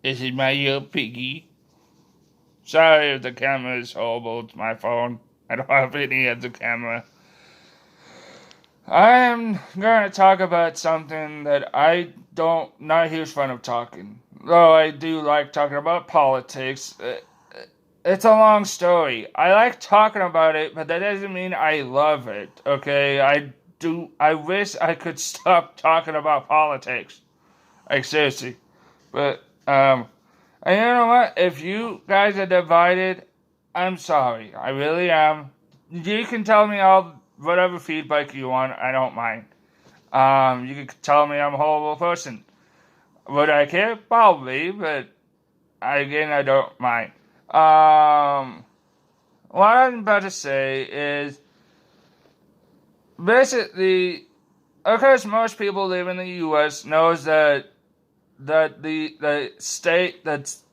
This is my little piggy. Sorry if the camera is horrible. It's my phone. I don't have any other camera. I am going to talk about something that I don't, not a huge fan of talking. Though I do like talking about politics. It's a long story. I like talking about it, but that doesn't mean I love it. Okay, I wish I could stop talking about politics. Like seriously. But and you know what? If you guys are divided, I'm sorry. I really am. You can tell me all whatever feedback you want. I don't mind. You can tell me I'm a horrible person. Would I care? Probably, but I don't mind. What I'm about to say is basically, of course, most people live in the U.S. knows that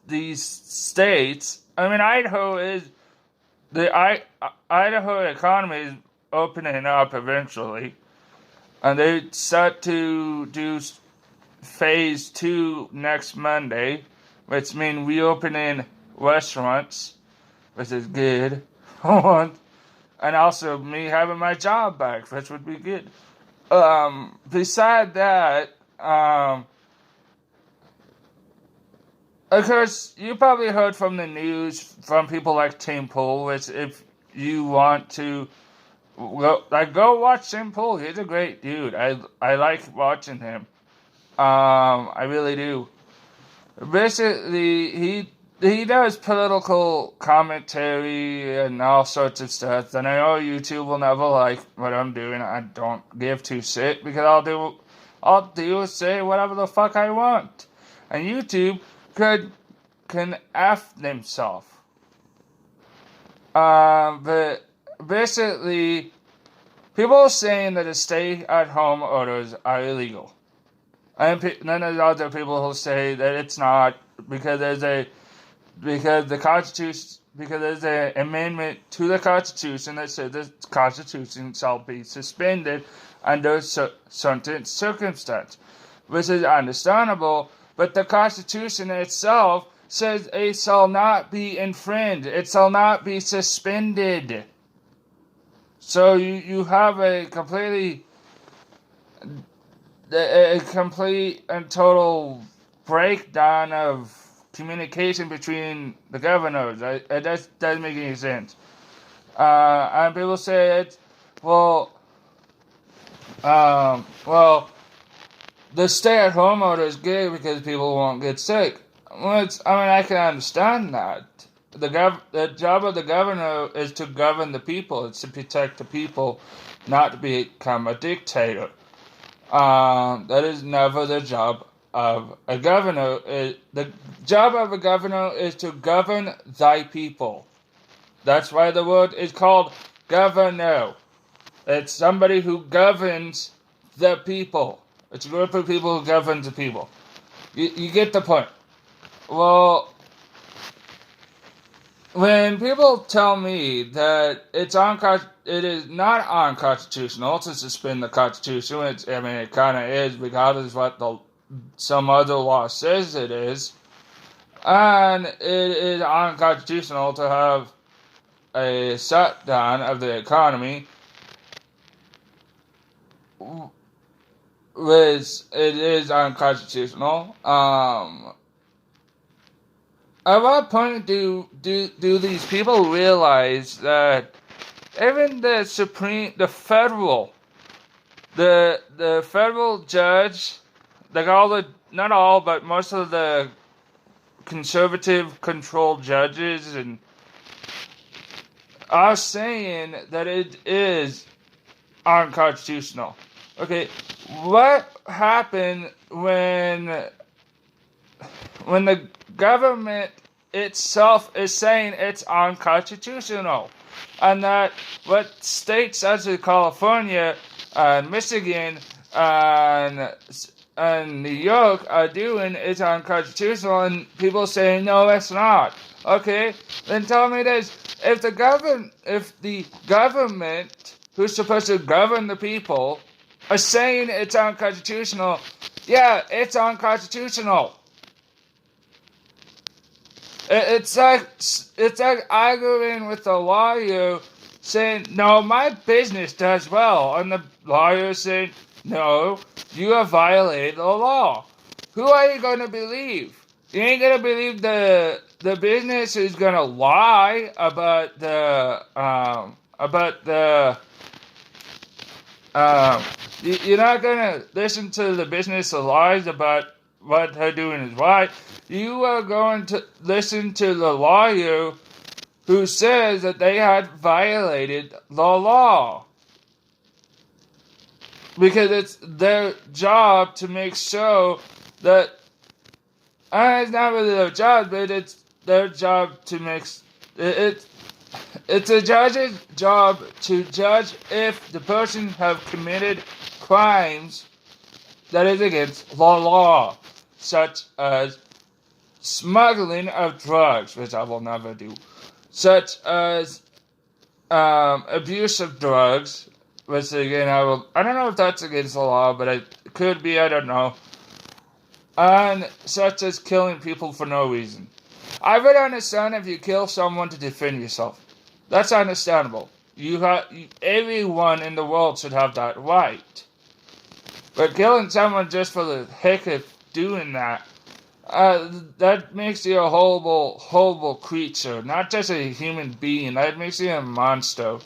these states. I mean, Idaho economy is opening up eventually, and they set to do phase 2 next Monday, which means reopening restaurants, which is good. And also me having my job back, which would be good. Beside that, of course, you probably heard from the news from people like Tim Pool, which if you want to go watch Tim Pool. He's a great dude. I like watching him. I really do. Basically, he does political commentary and all sorts of stuff. And I know YouTube will never like what I'm doing. I don't give two shit because I'll do is say whatever the fuck I want. And YouTube can F themselves. But basically, people are saying that the stay-at-home orders are illegal. And then there's other people who say that it's not because there's an amendment to the Constitution that says the Constitution shall be suspended under certain circumstances, which is understandable. But the Constitution itself says it shall not be infringed. It shall not be suspended. So you have a complete and total breakdown of communication between the governors. It doesn't make any sense. And people say it's well, the stay-at-home order is good because people won't get sick. I can understand that. The job of the governor is to govern the people. It's to protect the people, not to become a dictator. That is never the job of a governor. The job of a governor is to govern thy people. That's why the word is called governor. It's somebody who governs the people. It's a group of people who governs the people. You get the point. Well, when people tell me that it is not unconstitutional to suspend the Constitution, it kind of is because it's what some other law says it is, and it is unconstitutional to have a shutdown of the economy, which it is unconstitutional. At what point do these people realize that even the federal judge, like not all, but most of the conservative controlled judges and are saying that it is unconstitutional. Okay, what happened when the government itself is saying it's unconstitutional, and that what states such as California and Michigan and New York are doing is unconstitutional, and people say no, it's not. Okay, then tell me this: if the government who's supposed to govern the people are saying it's unconstitutional, yeah, it's unconstitutional. It's like arguing with the lawyer saying, "No, my business does well," and the lawyer saying, "No, you have violated the law." Who are you going to believe? You ain't gonna believe the business is gonna lie um you're not gonna listen to the business lies about what they're doing is right. You are going to listen to the lawyer who says that they had violated the law. Because it's their job to make sure that, it's not really their job, but it's their job to make it. It's a judge's job to judge if the person have committed crimes that is against the law, such as smuggling of drugs, which I will never do, such as abuse of drugs, which again I don't know if that's against the law, but it could be, I don't know, and such as killing people for no reason. I would understand if you kill someone to defend yourself. That's understandable. Everyone in the world should have that right. But killing someone just for the heck of doing that, that makes you a horrible, horrible creature. Not just a human being. That makes you a monster.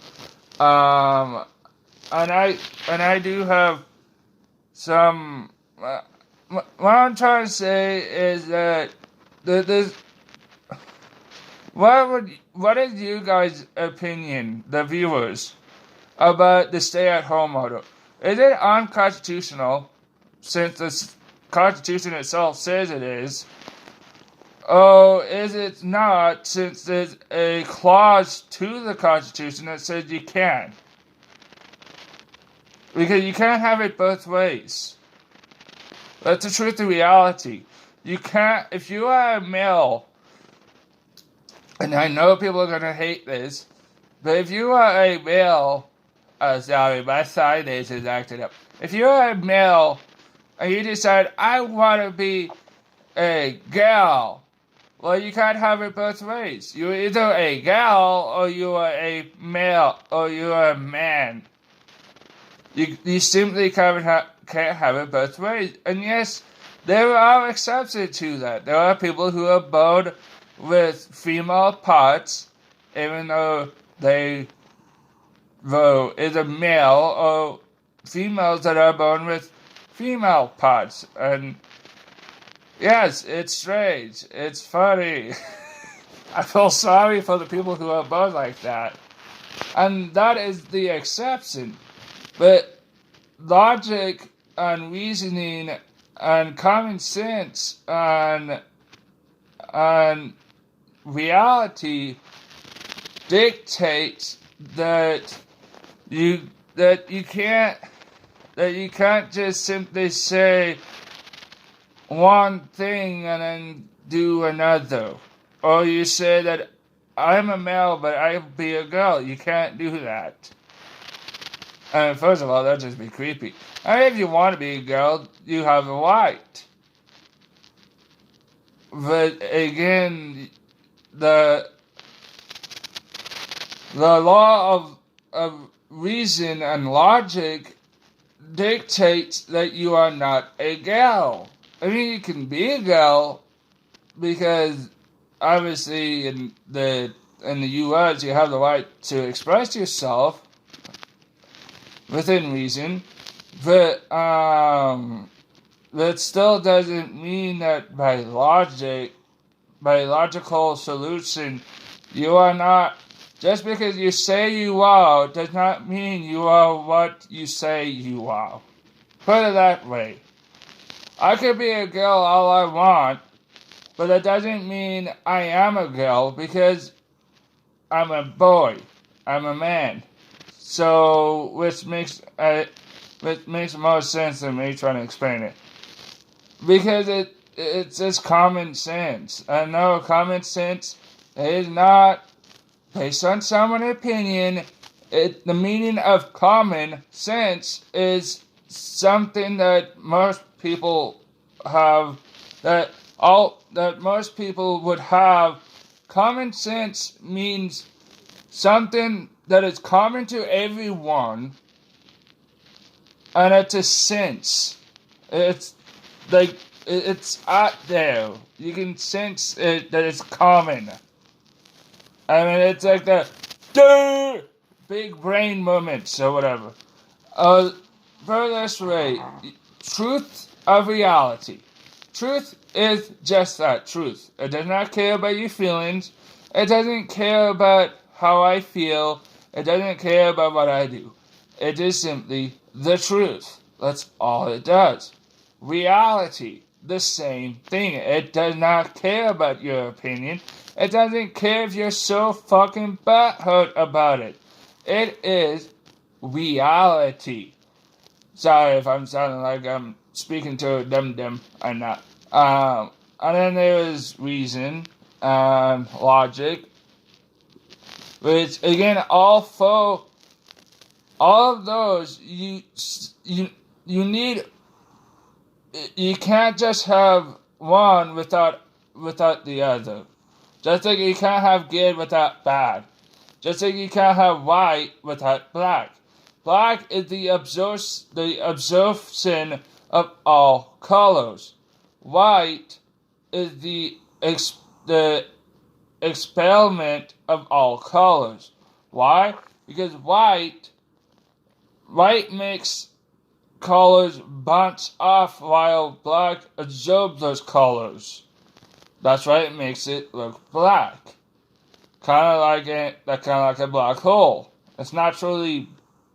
Um, and I do have some. What I'm trying to say is that there's. What is you guys' opinion, the viewers, about the stay-at-home order? Is it unconstitutional, since the Constitution itself says it is, or is it not, since there's a clause to the Constitution that says you can? Because you can't have it both ways. That's the truth of reality. You can't, if you are a male, and I know people are going to hate this, but if you are a male, sorry, my sinus is acting up. If you're a male and you decide, I want to be a gal, well, you can't have it both ways. You're either a gal or you are a male or you are a man. You simply can't have it both ways. And yes, there are exceptions to that. There are people who are born with female parts, even though they were either male, or females that are born with female parts. And yes, it's strange. It's funny. I feel sorry for the people who are born like that. And that is the exception. But logic and reasoning and common sense and reality dictates that you can't just simply say one thing and then do another. Or you say that I'm a male but I'll be a girl. You can't do that. And first of all, that'd just be creepy. And if you want to be a girl, you have a right. But again, the law of reason and logic dictates that you are not a gal. I mean, you can be a gal because obviously in the U.S. you have the right to express yourself within reason, but that still doesn't mean that by logical solution, you are not. Just because you say you are does not mean you are what you say you are. Put it that way. I could be a girl all I want, but that doesn't mean I am a girl, because I'm a boy. I'm a man. So, which makes more sense than me trying to explain it. Because it's just common sense. I know common sense is not based on someone's opinion. The meaning of common sense is something that most people have, that all that most people would have. Common sense means something that is common to everyone, and it's a sense. It's like it's out there. You can sense it that it's common. I mean, it's like the big brain moments or whatever. Put this way, truth of reality. Truth is just that, truth. It does not care about your feelings. It doesn't care about how I feel. It doesn't care about what I do. It is simply the truth. That's all it does. Reality, the same thing. It does not care about your opinion. It doesn't care if you're so fucking butthurt about it. It is reality. Sorry if I'm sounding like I'm speaking to a dum-dum. I'm not. And then there is reason and logic, which again, all of those you need. You can't just have one without the other. Just like you can't have good without bad. Just like you can't have white without black. Black is the absorption of all colors. White is the expellment of all colors. Why? Because white makes colors bounce off while black absorbs those colors. That's why it makes it look black. Kind of like a black hole. It's not truly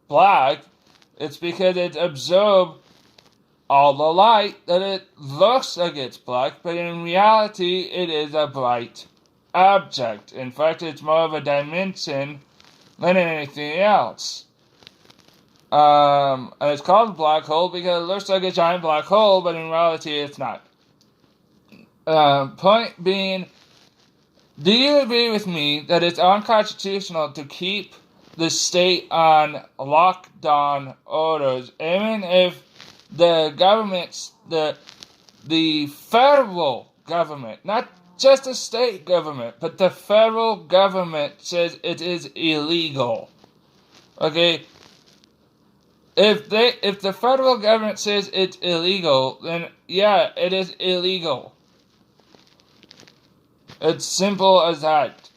black. It's because it absorbs all the light that it looks like it's black, but in reality it is a bright object. In fact, it's more of a dimension than anything else. And it's called a black hole because it looks like a giant black hole, but in reality it's not. Point being, do you agree with me that it's unconstitutional to keep the state on lockdown orders, even if the government's, the federal government, not just the state government, but the federal government says it is illegal? Okay? If the federal government says it's illegal, then yeah, it is illegal. It's simple as that.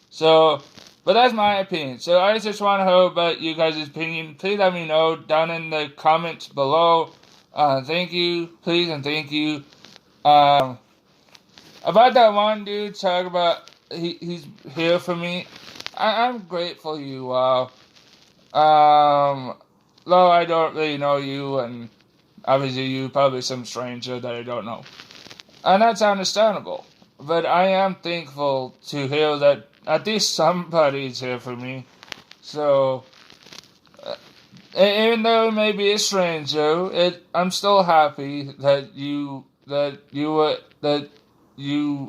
So, but that's my opinion. So I just want to know about you guys' opinion. Please let me know down in the comments below. Thank you, please, and thank you. About that one dude talk about he's here for me. I'm grateful you are. Though I don't really know you, and obviously you probably some stranger that I don't know. And that's understandable. But I am thankful to hear that at least somebody's here for me. So, even though it may be a stranger, I'm still happy that you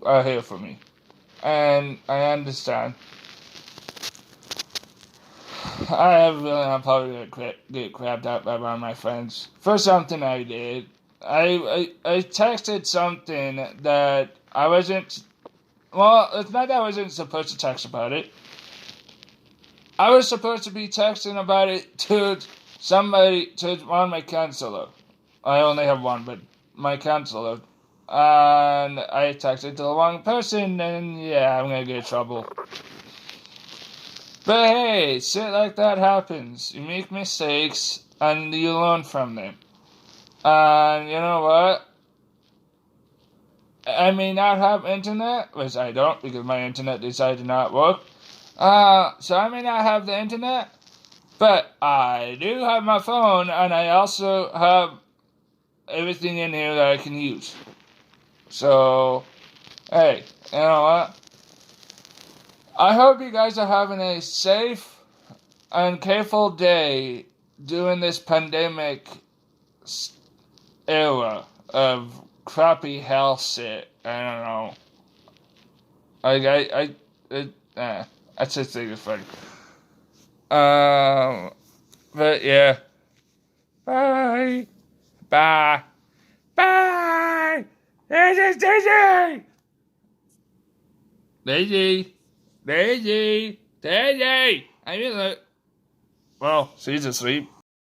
are here for me. And I understand. I'm probably gonna get crapped out by one of my friends for something I did. I texted something that I wasn't. Well, it's not that I wasn't supposed to text about it. I was supposed to be texting about it to my counselor. I only have one, but my counselor. And I texted to the wrong person, and yeah, I'm gonna get in trouble. But hey, shit like that happens. You make mistakes, and you learn from them. And you know what? I may not have internet, which I don't because my internet decided to not work. So I may not have the internet, but I do have my phone, and I also have everything in here that I can use. So, hey, you know what? I hope you guys are having a safe and careful day during this pandemic era of crappy health shit. I don't know. I just think it's funny. But yeah. Bye. Bye. Bye. This is Daisy! Daisy! Daisy! Daisy! I mean, well, she's asleep.